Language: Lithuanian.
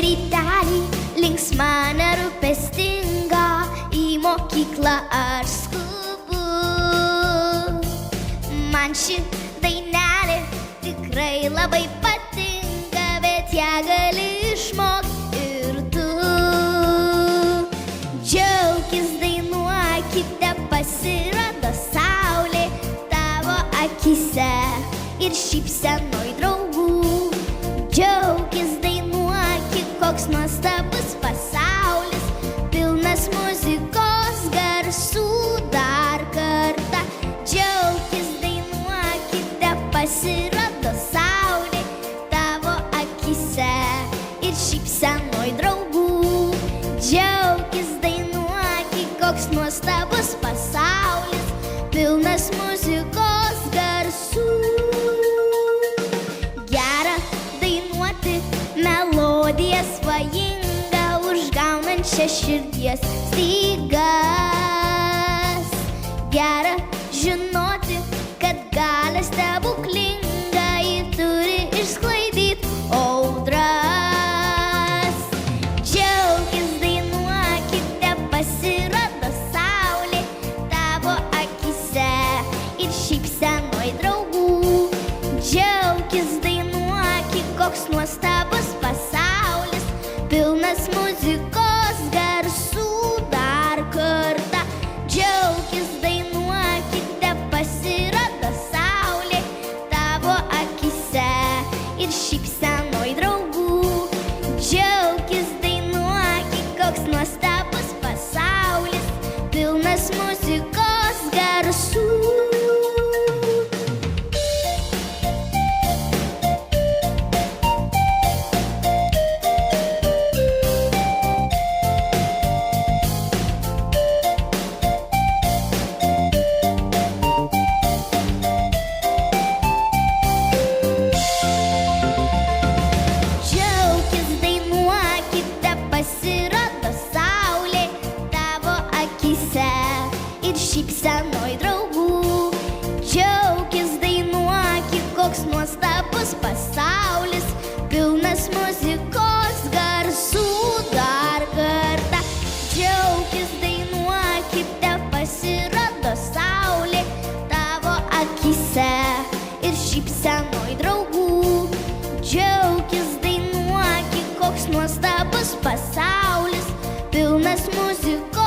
rytelį, linksma nerūpestinga, į mokyklą aš skubu. Man ši dainelė tikrai labai patinka, bet ją gali išmokti ir tu. Džiaukis, dainuokite, pasirodo saulė tavo akyse ir šypsenoj draugų. Džiaukis, dainuokit, koks nuostabus pasaulis, pilnas muzikos garsų dar kartą. Džiaukis, dainuokite, pasirodo saulė tavo akyse ir šypsenoj draugų. Džiaukis, dainuokit, koks nuostabus pasaulis, pilnas muzikos garsų. Gera dainuoti melodiją svajingą, užgaunančią širdies stygas. Gera žinoti, kad galią stebuklingą ji turi išsklaidyti audras. Džiaukis, dainuokite, pasirodo saulė tavo akyse ir šypsenoj draugų. Džiaukis, dainuokit, koks nuostabus pasaulis, pilnas muzikos garsų dar kartą. Džiaukis, dainuokite, pasirodo saulė tavo akyse ir šypsenoj draugų. Džiaukis, dainuokit, koks nuostabus pasaulis, pilnas muzikos garsų. Džiaukis, dainuokite, pasirodo saulė tavo akyse ir šypsenoj draugų. Džiaukis, dainuokit, koks nuostabus pasaulis, pilnas muzikos garsų dar kartą. Džiaukis, dainuokite, pasirodo saulė tavo akyse ir šypsenoj draugų. Džiaukis, dainuokit, koks nuostabus pasaulis, pilnas muzikos